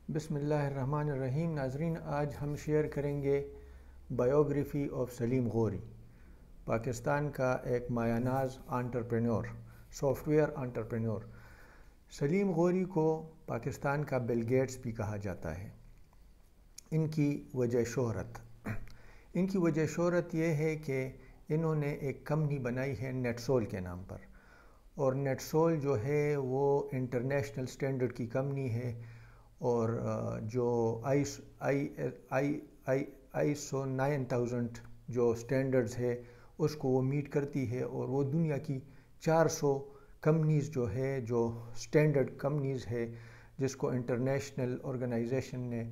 بسم اللہ الرحمن الرحیم۔ ناظرین، آج ہم شیئر کریں گے بایوگرافی آف سلیم غوری، پاکستان کا ایک مایہ ناز انٹرپرینور، سافٹ ویئر انٹرپرینور۔ سلیم غوری کو پاکستان کا بل گیٹس بھی کہا جاتا ہے۔ ان کی وجہ شہرت یہ ہے کہ انہوں نے ایک کمپنی بنائی ہے نیٹ سول کے نام پر، اور نیٹ سول جو ہے وہ انٹرنیشنل سٹینڈرڈ کی کمپنی ہے، اور جو ISO 9000 جو سٹینڈرڈز ہے اس کو وہ میٹ کرتی ہے، اور وہ دنیا کی 400 کمپنیز جو ہے جو سٹینڈرڈ کمپنیز ہے جس کو انٹرنیشنل آرگنائزیشن نے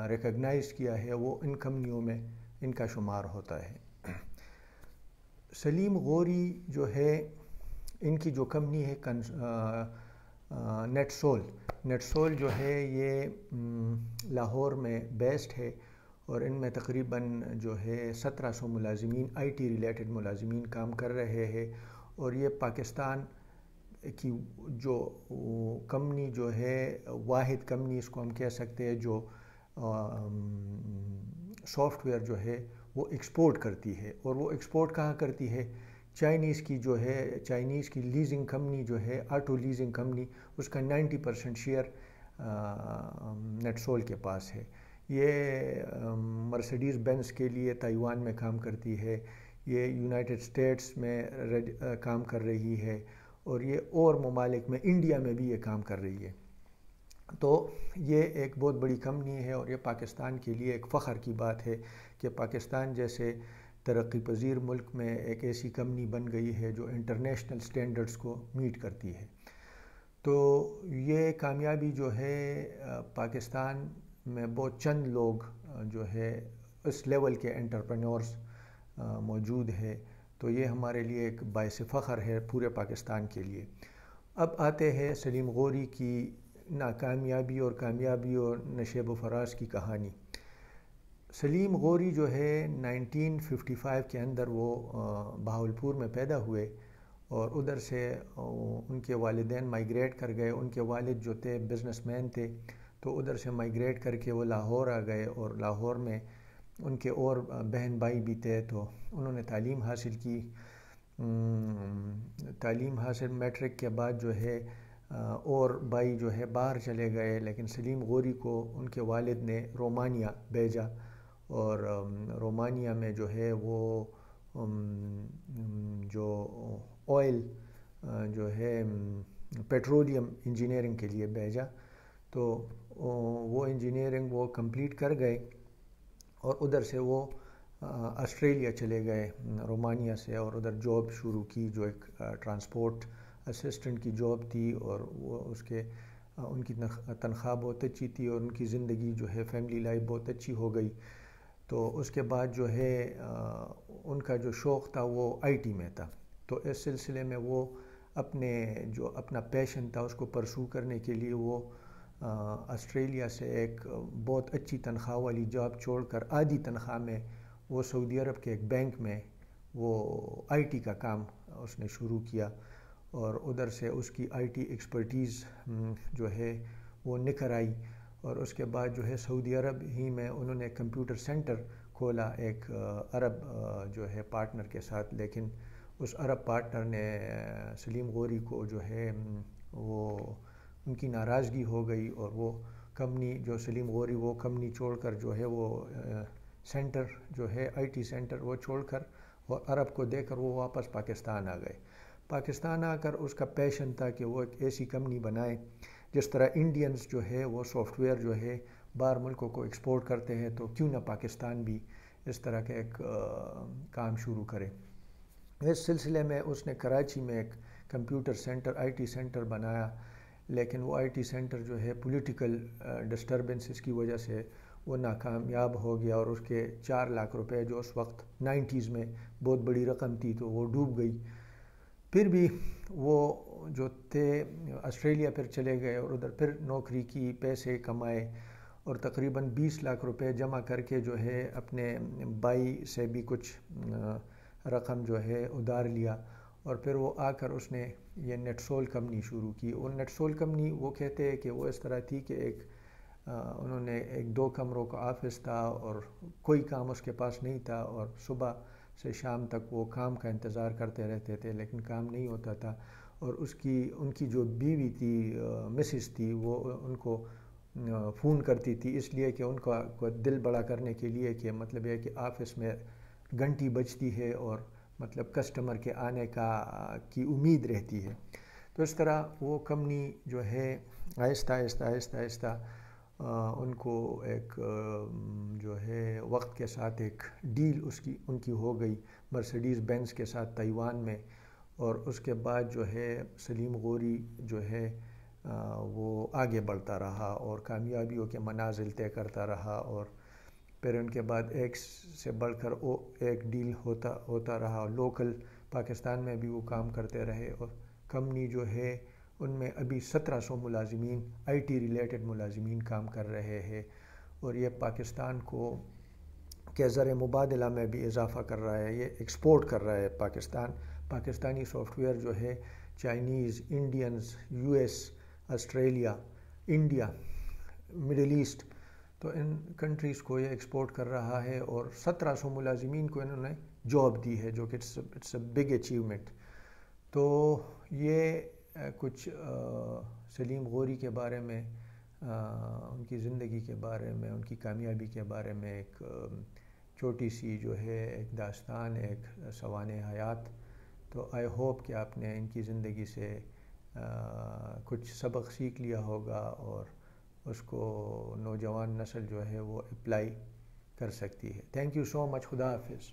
ریکگنائز کیا ہے، وہ ان کمپنیوں میں ان کا شمار ہوتا ہے۔ سلیم غوری جو ہے، ان کی جو کمپنی ہے نیٹ سول جو ہے یہ لاہور میں بیسڈ ہے، اور ان میں تقریباً جو ہے 1700 ملازمین IT ریلیٹڈ ملازمین کام کر رہے ہیں، اور یہ پاکستان کی جو کمپنی جو ہے واحد کمپنی اس کو ہم کہہ سکتے ہیں جو سافٹ ویئر جو ہے وہ ایکسپورٹ کرتی ہے، اور وہ ایکسپورٹ کہاں کرتی ہے؟ چائنیز کی لیزنگ کمپنی جو ہے، آٹو لیزنگ کمپنی، اس کا 90% شیئر نیٹ سول کے پاس ہے۔ یہ مرسیڈیز بینز کے لیے تائیوان میں کام کرتی ہے، یہ یونائٹڈ اسٹیٹس میں کام کر رہی ہے، اور یہ اور ممالک میں، انڈیا میں بھی یہ کام کر رہی ہے۔ تو یہ ایک بہت بڑی کمپنی ہے، اور یہ پاکستان کے لیے ایک فخر کی بات ہے کہ پاکستان جیسے ترقی پذیر ملک میں ایک ایسی کمپنی بن گئی ہے جو انٹرنیشنل سٹینڈرڈز کو میٹ کرتی ہے۔ تو یہ کامیابی جو ہے پاکستان میں بہت چند لوگ جو ہے اس لیول کے انٹرپرینورز موجود ہے، تو یہ ہمارے لیے ایک باعث فخر ہے پورے پاکستان کے لیے۔ اب آتے ہیں سلیم غوری کی ناکامیابی اور نشیب و فراز کی کہانی۔ سلیم غوری جو ہے 1955 کے اندر وہ بہاولپور میں پیدا ہوئے، اور ادھر سے ان کے والدین مائیگریٹ کر گئے۔ ان کے والد جو تھے بزنس مین تھے، تو ادھر سے مائیگریٹ کر کے وہ لاہور آ گئے، اور لاہور میں ان کے اور بہن بھائی بھی تھے، تو انہوں نے تعلیم حاصل کی۔ میٹرک کے بعد جو ہے اور بھائی جو ہے باہر چلے گئے، لیکن سلیم غوری کو ان کے والد نے رومانیہ بھیجا، اور رومانیہ میں جو ہے وہ جو آئل جو ہے پیٹرولیم انجینئرنگ کے لیے بھیجا، تو وہ انجینئرنگ وہ کمپلیٹ کر گئے، اور ادھر سے وہ آسٹریلیا چلے گئے رومانیہ سے، اور ادھر جاب شروع کی جو ایک ٹرانسپورٹ اسسٹنٹ کی جاب تھی، اور وہ ان کی تنخواہ بہت اچھی تھی، اور ان کی زندگی جو ہے فیملی لائف بہت اچھی ہو گئی۔ تو اس کے بعد جو ہے ان کا جو شوق تھا وہ IT میں تھا، تو اس سلسلے میں وہ اپنا پیشن تھا اس کو پرسو کرنے کے لیے وہ آسٹریلیا سے ایک بہت اچھی تنخواہ والی جاب چھوڑ کر آدھی تنخواہ میں وہ سعودی عرب کے ایک بینک میں وہ IT کا کام اس نے شروع کیا، اور ادھر سے اس کی IT ایکسپرٹیز جو ہے وہ نکھر آئی، اور اس کے بعد جو ہے سعودی عرب ہی میں انہوں نے کمپیوٹر سینٹر کھولا ایک عرب جو ہے پارٹنر کے ساتھ، لیکن اس عرب پارٹنر نے سلیم غوری کو جو ہے وہ ان کی ناراضگی ہو گئی، اور وہ کمپنی جو سلیم غوری وہ کمپنی چھوڑ کر جو ہے وہ سینٹر جو ہے IT سینٹر وہ چھوڑ کر، اور عرب کو دے کر وہ واپس پاکستان آ گئے۔ پاکستان آ کر اس کا پیشن تھا کہ وہ ایک ایسی کمپنی بنائے جس طرح انڈینز جو ہے وہ سافٹ ویئر جو ہے باہر ملکوں کو ایکسپورٹ کرتے ہیں، تو کیوں نہ پاکستان بھی اس طرح کا ایک کام شروع کرے۔ اس سلسلے میں اس نے کراچی میں ایک کمپیوٹر سینٹر IT سینٹر بنایا، لیکن وہ IT سینٹر جو ہے پولیٹیکل ڈسٹربنسز کی وجہ سے وہ ناکامیاب ہو گیا، اور اس کے 4 لاکھ روپے جو اس وقت 90s میں بہت بڑی رقم تھی، تو وہ ڈوب گئی۔ پھر بھی وہ جو تھے آسٹریلیا پھر چلے گئے، اور ادھر پھر نوکری کی، پیسے کمائے، اور تقریباً 20 لاکھ روپے جمع کر کے جو ہے اپنے بھائی سے بھی کچھ رقم جو ہے ادھار لیا، اور پھر وہ آ کر اس نے یہ نیٹ سول کمپنی شروع کی۔ اور نیٹ سول کمپنی وہ کہتے ہیں کہ وہ اس طرح تھی کہ ایک انہوں نے ایک 2 کمروں کا آفس تھا اور کوئی کام اس کے پاس نہیں تھا، اور صبح سے شام تک وہ کام کا انتظار کرتے رہتے تھے لیکن کام نہیں ہوتا تھا، اور ان کی جو بیوی تھی مسز تھی وہ ان کو فون کرتی تھی، اس لیے کہ ان کا دل بڑا کرنے کے لیے کہ مطلب یہ کہ آفس میں گھنٹی بجتی ہے اور مطلب کسٹمر کے آنے کی امید رہتی ہے۔ تو اس طرح وہ کمپنی جو ہے آہستہ آہستہ آہستہ آہستہ ان کو ایک جو ہے وقت کے ساتھ ایک ڈیل ان کی ہو گئی مرسیڈیز بینز کے ساتھ تائیوان میں، اور اس کے بعد جو ہے سلیم غوری جو ہے وہ آگے بڑھتا رہا اور کامیابیوں کے منازل طے کرتا رہا، اور پھر ان کے بعد ایک سے بڑھ کر ایک ڈیل ہوتا رہا، اور لوکل پاکستان میں بھی وہ کام کرتے رہے، اور کمپنی جو ہے ان میں ابھی 1700 ملازمین آئی ٹی ریلیٹڈ ملازمین کام کر رہے ہیں، اور یہ پاکستان کو کے زر مبادلہ میں بھی اضافہ کر رہا ہے، یہ ایکسپورٹ کر رہا ہے پاکستانی سافٹ ویئر جو ہے Chinese, Indians, U S, Australia, India, Middle East, تو ان کنٹریز کو یہ ایکسپورٹ کر رہا ہے، اور 1700 ملازمین کو انہوں نے جاب دی ہے، جو کہ اٹس اے بگ اچیومنٹ۔ تو یہ کچھ سلیم غوری کے بارے میں، ان کی زندگی کے بارے میں، ان کی کامیابی کے بارے میں ایک چھوٹی سی جو ہے ایک داستان، ایک سوانح حیات۔ تو آئی ہوپ کہ آپ نے ان کی زندگی سے کچھ سبق سیکھ لیا ہوگا اور اس کو نوجوان نسل جو ہے وہ اپلائی کر سکتی ہے۔ تھینک یو سو مچ، خدا حافظ۔